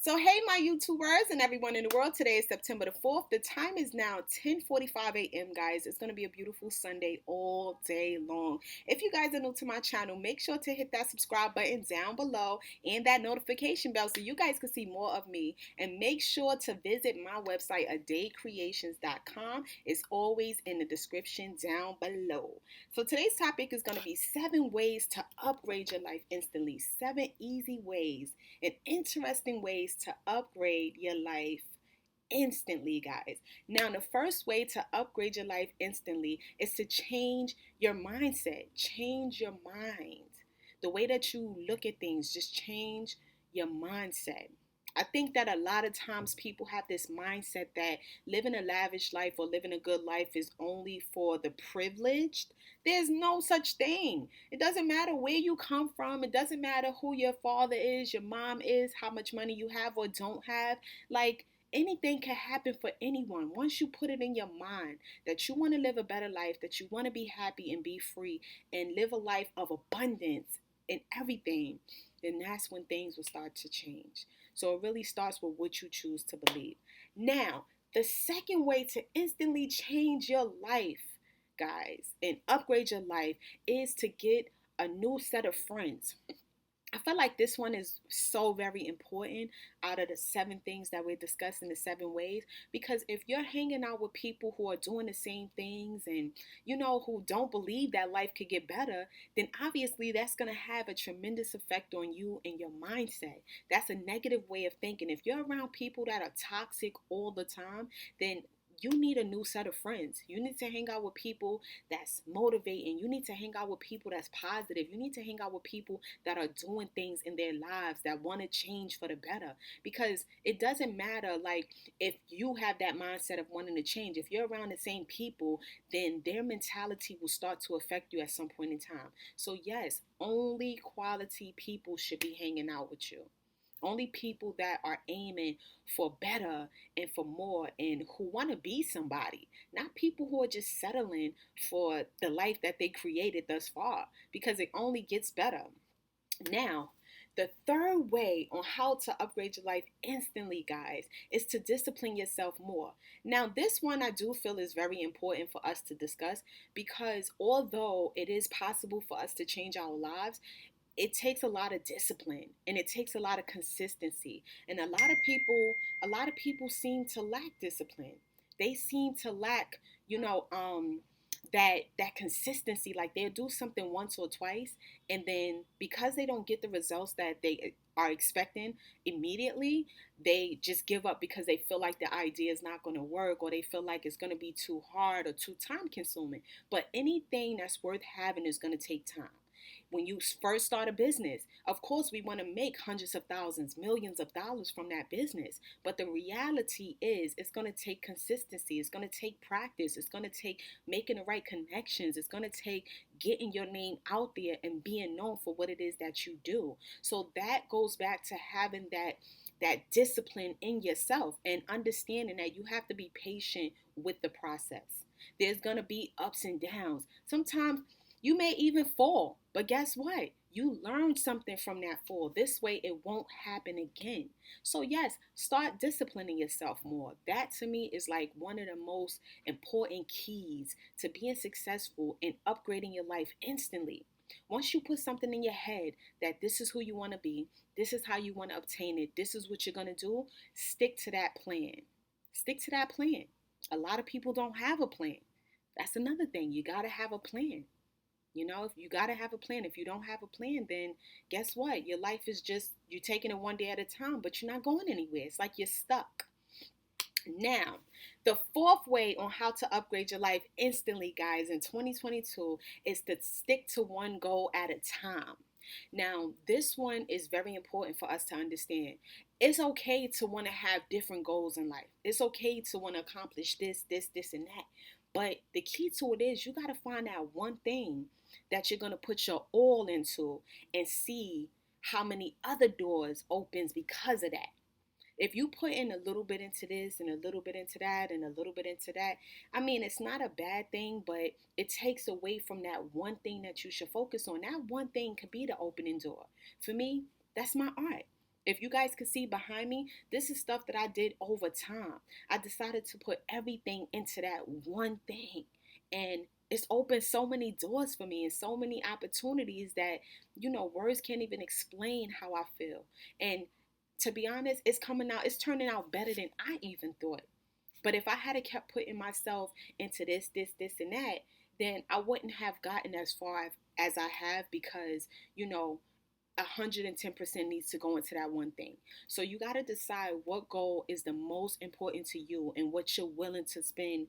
So hey my YouTubers and everyone in the world, today is September the 4th. The time is now 10:45 a.m. guys. It's going to be a beautiful Sunday all day long. If you guys are new to my channel, make sure to hit that subscribe button down below and that notification bell so you guys can see more of me. And make sure to visit my website, adaycreations.com. It's always in the description down below. So today's topic is going to be 7 ways to upgrade your life instantly. 7 easy ways and interesting ways to upgrade your life instantly, guys. Now, the first way to upgrade your life instantly is to change your mindset. Change your mind. The way that you look at things, just change your mindset. I think that a lot of times people have this mindset that living a lavish life or living a good life is only for the privileged. There's no such thing. It doesn't matter where you come from. It doesn't matter who your father is, your mom is, how much money you have or don't have. Like, anything can happen for anyone. Once you put it in your mind that you want to live a better life, that you want to be happy and be free and live a life of abundance in everything, then that's when things will start to change. So it really starts with what you choose to believe. Now, the second way to instantly change your life, guys, and upgrade your life is to get a new set of friends. I feel like this one is so very important out of the 7 things that we're discussing, the 7 ways. Because if you're hanging out with people who are doing the same things and, who don't believe that life could get better, then obviously that's going to have a tremendous effect on you and your mindset. That's a negative way of thinking. If you're around people that are toxic all the time, then you need a new set of friends. You need to hang out with people that's motivating. You need to hang out with people that's positive. You need to hang out with people that are doing things in their lives that want to change for the better. Because it doesn't matter, like, if you have that mindset of wanting to change. If you're around the same people, then their mentality will start to affect you at some point in time. So yes, only quality people should be hanging out with you. Only people that are aiming for better and for more and who want to be somebody, not people who are just settling for the life that they created thus far, because it only gets better. Now, the third way on how to upgrade your life instantly, guys, is to discipline yourself more. Now, this one I do feel is very important for us to discuss because although it is possible for us to change our lives, it takes a lot of discipline and it takes a lot of consistency. And a lot of people seem to lack discipline. They seem to lack, that consistency. Like, they'll do something once or twice, and then because they don't get the results that they are expecting immediately, they just give up because they feel like the idea is not going to work, or they feel like it's going to be too hard or too time consuming. But anything that's worth having is going to take time. When you first start a business, of course, we want to make hundreds of thousands, millions of dollars from that business. But the reality is, it's going to take consistency. It's going to take practice. It's going to take making the right connections. It's going to take getting your name out there and being known for what it is that you do. So that goes back to having that discipline in yourself and understanding that you have to be patient with the process. There's going to be ups and downs. Sometimes you may even fall, but guess what? You learned something from that fall. This way, it won't happen again. So, yes, start disciplining yourself more. That to me is like one of the most important keys to being successful and upgrading your life instantly. Once you put something in your head that this is who you want to be, this is how you want to obtain it, this is what you're going to do, stick to that plan. Stick to that plan. A lot of people don't have a plan. That's another thing. You got to have a plan. If you got to have a plan. If you don't have a plan, then guess what? Your life is just, you're taking it one day at a time, but you're not going anywhere. It's like you're stuck. Now, the fourth way on how to upgrade your life instantly, guys, in 2022 is to stick to one goal at a time. Now, this one is very important for us to understand. It's okay to want to have different goals in life. It's okay to want to accomplish this, and that. But the key to it is you got to find out one thing that you're going to put your all into and see how many other doors opens because of that. If you put in a little bit into this and a little bit into that and a little bit into that, I mean, it's not a bad thing, but it takes away from that one thing that you should focus on. That one thing could be the opening door. For me, that's my art. If you guys could see behind me, this is stuff that I did over time. I decided to put everything into that one thing. And it's opened so many doors for me and so many opportunities that, words can't even explain how I feel. And to be honest, it's turning out better than I even thought. But if I had kept putting myself into this, and that, then I wouldn't have gotten as far as I have because, 110% needs to go into that one thing. So you got to decide what goal is the most important to you and what you're willing to spend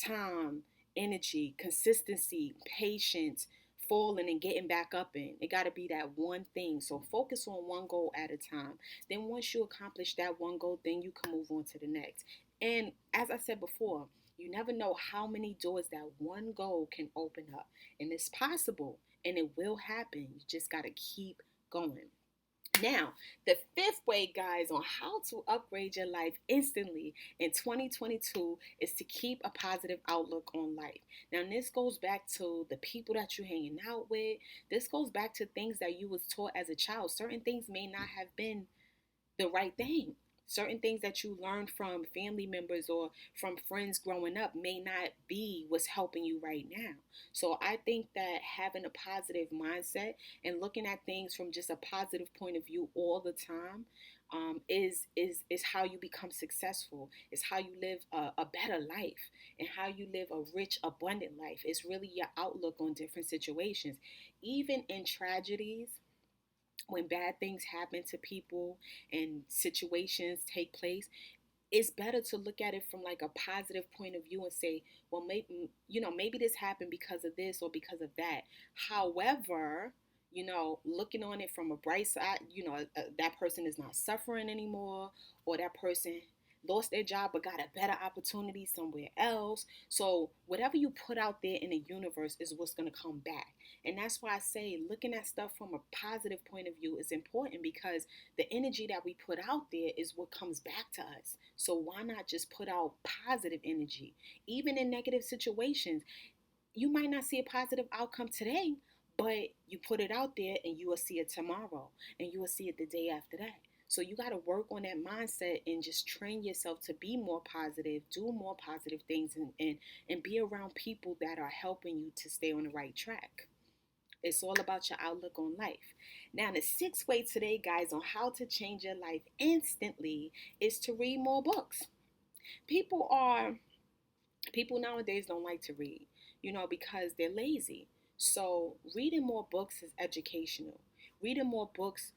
time, energy, consistency, patience, falling and getting back up in. It got to be that one thing. So focus on one goal at a time. Then once you accomplish that one goal, then you can move on to the next. And as I said before, you never know how many doors that one goal can open up. And it's possible and it will happen. You just got to keep going. Now, the fifth way, guys, on how to upgrade your life instantly in 2022 is to keep a positive outlook on life. Now, this goes back to the people that you're hanging out with. This goes back to things that you was taught as a child. Certain things may not have been the right thing. Certain things that you learned from family members or from friends growing up may not be what's helping you right now. So I think that having a positive mindset and looking at things from just a positive point of view all the time is how you become successful. It's how you live a better life and how you live a rich, abundant life. It's really your outlook on different situations, even in tragedies when bad things happen to people and situations take place. It's better to look at it from like a positive point of view and say, well, maybe this happened because of this or because of that. However, looking on it from a bright side, that person is not suffering anymore, or that person lost their job but got a better opportunity somewhere else. So whatever you put out there in the universe is what's going to come back. And that's why I say looking at stuff from a positive point of view is important, because the energy that we put out there is what comes back to us. So why not just put out positive energy? Even in negative situations, you might not see a positive outcome today, but you put it out there and you will see it tomorrow and you will see it the day after that. So you got to work on that mindset and just train yourself to be more positive, do more positive things, and be around people that are helping you to stay on the right track. It's all about your outlook on life. Now, the sixth way today, guys, on how to change your life instantly is to read more books. People are People nowadays don't like to read, because they're lazy. So reading more books is educational. Reading more books,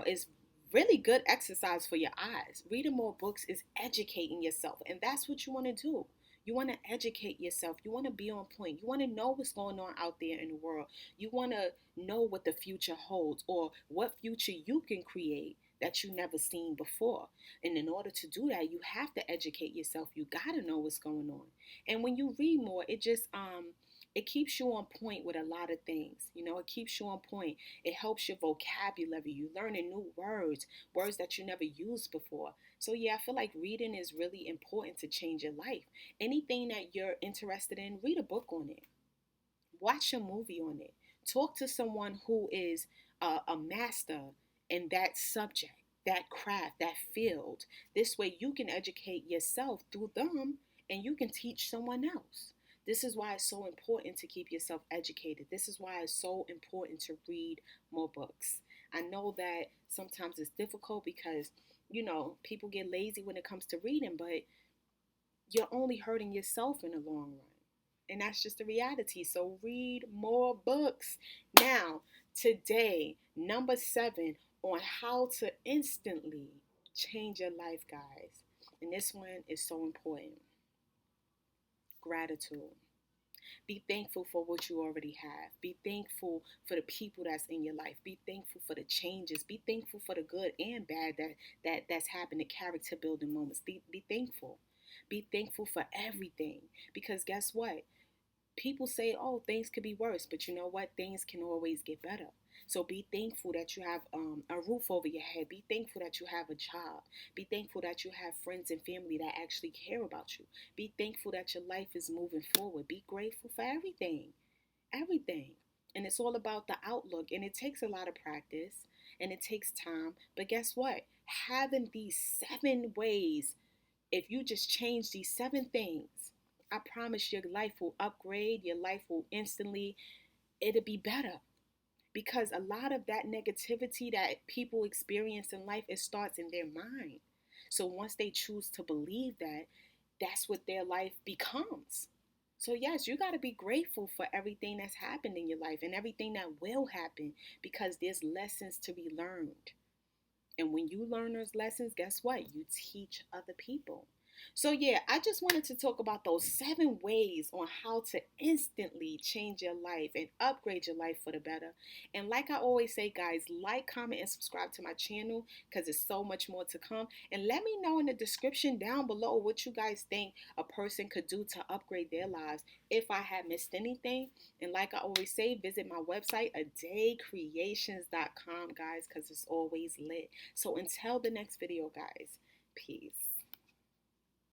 is really good exercise for your eyes. Reading more books is educating yourself, and that's what you want to do. You want to educate yourself. You want to be on point. You want to know what's going on out there in the world. You want to know what the future holds or what future you can create that you never seen before. And in order to do that, you have to educate yourself. You got to know what's going on. And when you read more, it keeps you on point with a lot of things. It keeps you on point. It helps your vocabulary. You learning new words that you never used before. So yeah, I feel like reading is really important to change your life. Anything that you're interested in, read a book on it. Watch a movie on it. Talk to someone who is a master in that subject, that craft, that field. This way you can educate yourself through them and you can teach someone else. This is why it's so important to keep yourself educated. This is why it's so important to read more books. I know that sometimes it's difficult because, people get lazy when it comes to reading, but you're only hurting yourself in the long run. And that's just the reality. So read more books. Now, today, number 7 on how to instantly change your life, guys. And this one is so important. Gratitude. Be thankful for what you already have. Be thankful for the people that's in your life. Be thankful for the changes. Be thankful for the good and bad that's happened, the character building moments. Be thankful. Be thankful for everything. Because guess what? People say, oh, things could be worse, but you know what? Things can always get better. So be thankful that you have a roof over your head. Be thankful that you have a job. Be thankful that you have friends and family that actually care about you. Be thankful that your life is moving forward. Be grateful for everything. Everything. And it's all about the outlook. And it takes a lot of practice and it takes time. But guess what? having these 7 ways, if you just change these 7 things, I promise your life will upgrade, your life will instantly, it'll be better. Because a lot of that negativity that people experience in life, it starts in their mind. So once they choose to believe that, that's what their life becomes. So yes, you got to be grateful for everything that's happened in your life and everything that will happen, because there's lessons to be learned. And when you learn those lessons, guess what? You teach other people. So, yeah, I just wanted to talk about those 7 ways on how to instantly change your life and upgrade your life for the better. And like I always say, guys, like, comment, and subscribe to my channel because there's so much more to come. And let me know in the description down below what you guys think a person could do to upgrade their lives. If I had missed anything, and like I always say, visit my website, adaycreations.com, guys, because it's always lit. So until the next video, guys, peace.